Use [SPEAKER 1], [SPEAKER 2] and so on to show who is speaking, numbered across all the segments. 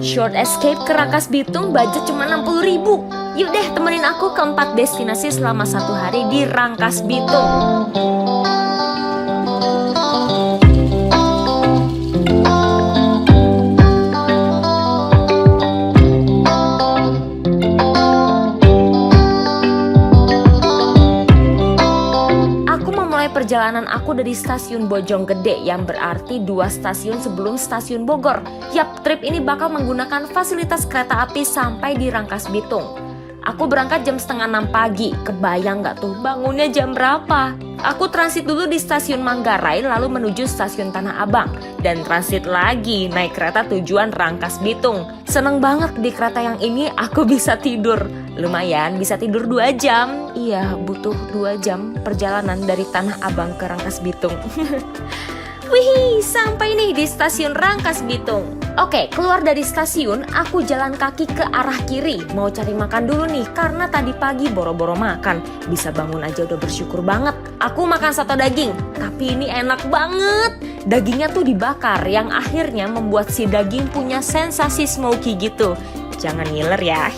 [SPEAKER 1] Short escape ke Rangkas Bitung budget cuma 60.000. Yuk deh temenin aku ke 4 destinasi selama 1 hari di Rangkas Bitung. Perjalanan aku dari stasiun Bojonggede yang berarti 2 stasiun sebelum stasiun Bogor. Yap, trip ini bakal menggunakan fasilitas kereta api sampai di Rangkas Bitung. Aku berangkat jam setengah 6 pagi. Kebayang gak tuh bangunnya jam berapa? Aku transit dulu di stasiun Manggarai lalu menuju stasiun Tanah Abang. Dan transit lagi naik kereta tujuan Rangkas Bitung. Seneng banget di kereta yang ini aku bisa tidur. Lumayan bisa tidur 2 jam. Iya, butuh 2 jam perjalanan dari Tanah Abang ke Rangkas Bitung. Wih, sampai nih di stasiun Rangkas Bitung. Oke, keluar dari stasiun, aku jalan kaki ke arah kiri. Mau cari makan dulu nih, karena tadi pagi boro-boro makan. Bisa bangun aja udah bersyukur banget. Aku makan soto daging, tapi ini enak banget. Dagingnya tuh dibakar, yang akhirnya membuat si daging punya sensasi smoky gitu. Jangan ngiler ya.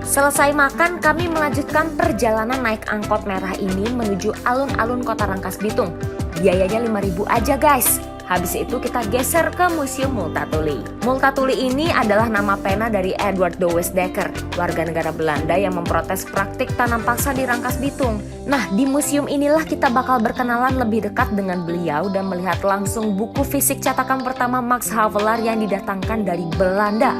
[SPEAKER 1] Selesai makan, kami melanjutkan perjalanan naik angkot merah ini menuju alun-alun kota Rangkas Bitung. Biayanya 5.000 aja guys. Habis itu kita geser ke Museum Multatuli. Multatuli ini adalah nama pena dari Edward de Westdekker, warga negara Belanda yang memprotes praktik tanam paksa di Rangkas Bitung. Nah, di museum inilah kita bakal berkenalan lebih dekat dengan beliau dan melihat langsung buku fisik cetakan pertama Max Havelaar yang didatangkan dari Belanda.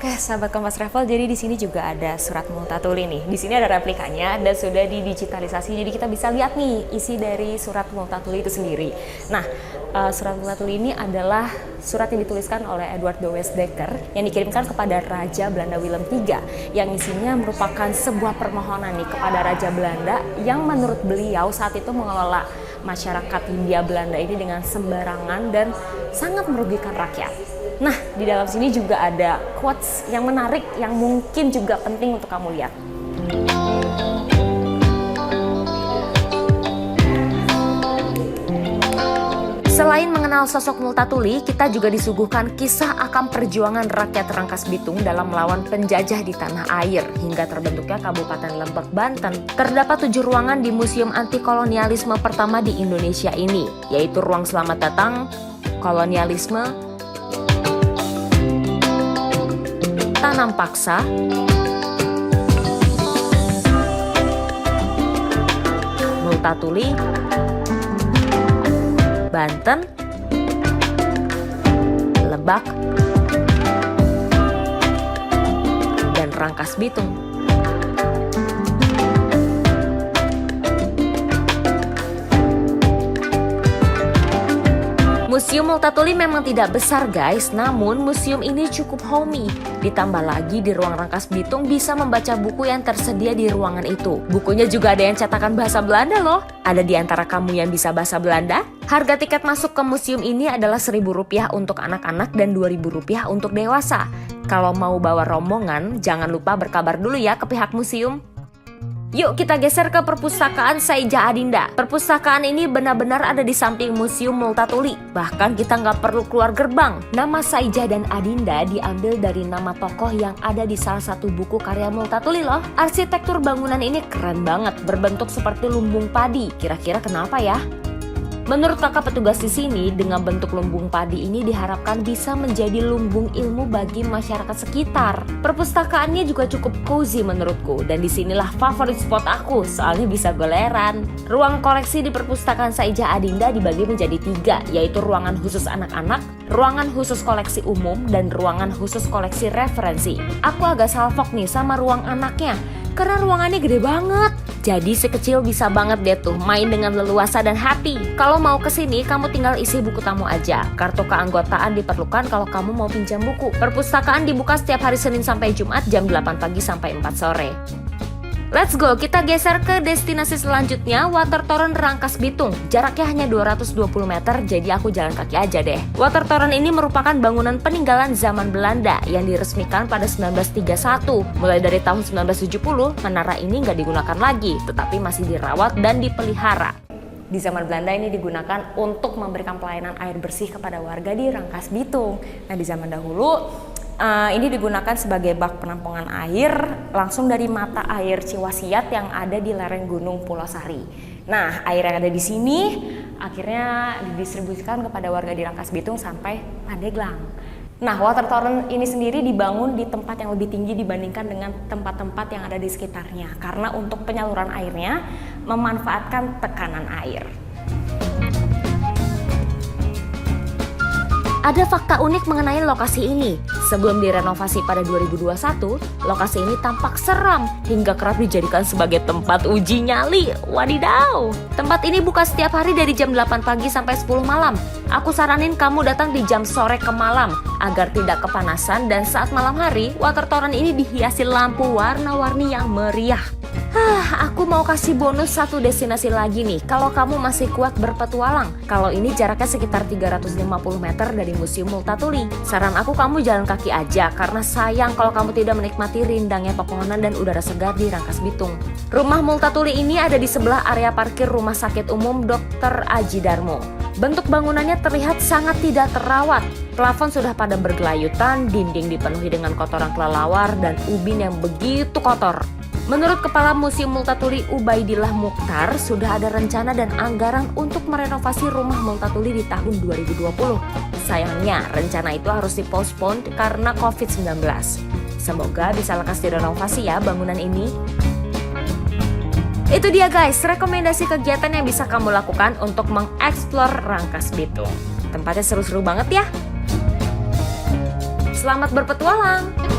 [SPEAKER 1] Oke, sahabat Kompas Travel, jadi di sini juga ada surat Multatuli nih. Di sini ada replikanya dan sudah didigitalisasi, jadi kita bisa lihat nih isi dari surat Multatuli itu sendiri. Nah, surat Multatuli ini adalah surat yang dituliskan oleh Edward de Westdekker yang dikirimkan kepada Raja Belanda Willem III, yang isinya merupakan sebuah permohonan nih kepada Raja Belanda yang menurut beliau saat itu mengelola masyarakat Hindia Belanda ini dengan sembarangan dan sangat merugikan rakyat. Nah, di dalam sini juga ada quotes yang menarik yang mungkin juga penting untuk kamu lihat. Selain mengenal sosok Multatuli, kita juga disuguhkan kisah akan perjuangan rakyat Rangkas Bitung dalam melawan penjajah di tanah air hingga terbentuknya Kabupaten Lebak, Banten. Terdapat 7 ruangan di Museum Anti Kolonialisme pertama di Indonesia ini, yaitu Ruang Selamat Datang, Kolonialisme, Tanam Paksa, Multatuli, Banten, Lebak, dan Rangkas Bitung. Museum Multatuli memang tidak besar guys, namun museum ini cukup homey. Ditambah lagi di ruang Rangkas Bitung bisa membaca buku yang tersedia di ruangan itu. Bukunya juga ada yang cetakan bahasa Belanda loh. Ada di antara kamu yang bisa bahasa Belanda? Harga tiket masuk ke museum ini adalah Rp1.000 untuk anak-anak dan Rp2.000 untuk dewasa. Kalau mau bawa rombongan, jangan lupa berkabar dulu ya ke pihak museum. Yuk kita geser ke perpustakaan Saidjah Adinda. Perpustakaan ini benar-benar ada di samping Museum Multatuli. Bahkan kita nggak perlu keluar gerbang. Nama Saidjah dan Adinda diambil dari nama tokoh yang ada di salah satu buku karya Multatuli loh. Arsitektur bangunan ini keren banget, berbentuk seperti lumbung padi. Kira-kira kenapa ya? Menurut kakak petugas di sini, dengan bentuk lumbung padi ini diharapkan bisa menjadi lumbung ilmu bagi masyarakat sekitar. Perpustakaannya juga cukup cozy menurutku, dan disinilah favorit spot aku, soalnya bisa goleran. Ruang koleksi di perpustakaan Saidjah Adinda dibagi menjadi 3, yaitu ruangan khusus anak-anak, ruangan khusus koleksi umum, dan ruangan khusus koleksi referensi. Aku agak salfok nih sama ruang anaknya, karena ruangannya gede banget. Jadi sekecil bisa banget deh tuh main dengan leluasa dan happy. Kalau mau kesini, kamu tinggal isi buku tamu aja. Kartu keanggotaan diperlukan kalau kamu mau pinjam buku. Perpustakaan dibuka setiap hari Senin sampai Jumat jam 8 pagi sampai 4 sore. Let's go, kita geser ke destinasi selanjutnya, Watertoren Rangkas Bitung. Jaraknya hanya 220 meter, jadi aku jalan kaki aja deh. Watertoren ini merupakan bangunan peninggalan zaman Belanda yang diresmikan pada 1931. Mulai dari tahun 1970, menara ini nggak digunakan lagi, tetapi masih dirawat dan dipelihara. Di zaman Belanda ini digunakan untuk memberikan pelayanan air bersih kepada warga di Rangkas Bitung. Nah, di zaman dahulu ini digunakan sebagai bak penampungan air langsung dari mata air Ciwasiat yang ada di lereng Gunung Pulau Sari. Nah, air yang ada di sini akhirnya didistribusikan kepada warga di Rangkas Bitung sampai Pandeglang. Nah, Watertoren ini sendiri dibangun di tempat yang lebih tinggi dibandingkan dengan tempat-tempat yang ada di sekitarnya karena untuk penyaluran airnya memanfaatkan tekanan air. Ada fakta unik mengenai lokasi ini. Sebelum direnovasi pada 2021, lokasi ini tampak seram hingga kerap dijadikan sebagai tempat uji nyali. Wadidaw! Tempat ini buka setiap hari dari jam 8 pagi sampai 10 malam. Aku saranin kamu datang di jam sore ke malam agar tidak kepanasan, dan saat malam hari, Watertoren ini dihiasi lampu warna-warni yang meriah. Aku mau kasih bonus satu destinasi lagi nih kalau kamu masih kuat berpetualang. Kalau ini jaraknya sekitar 350 meter dari Museum Multatuli. Saran aku kamu jalan kaki aja karena sayang kalau kamu tidak menikmati rindangnya pepohonan dan udara segar di Rangkas Bitung. Rumah Multatuli ini ada di sebelah area parkir Rumah Sakit Umum Dr. Aji Darmo. Bentuk bangunannya terlihat sangat tidak terawat. Plafon sudah pada bergelayutan, dinding dipenuhi dengan kotoran kelelawar dan ubin yang begitu kotor. Menurut Kepala Museum Multatuli Ubaidillah Mukhtar, sudah ada rencana dan anggaran untuk merenovasi rumah Multatuli di tahun 2020. Sayangnya, rencana itu harus dipospon karena COVID-19. Semoga bisa lekas direnovasi ya bangunan ini. Itu dia guys, rekomendasi kegiatan yang bisa kamu lakukan untuk mengeksplor Rangkas Bitung. Tempatnya seru-seru banget ya. Selamat berpetualang!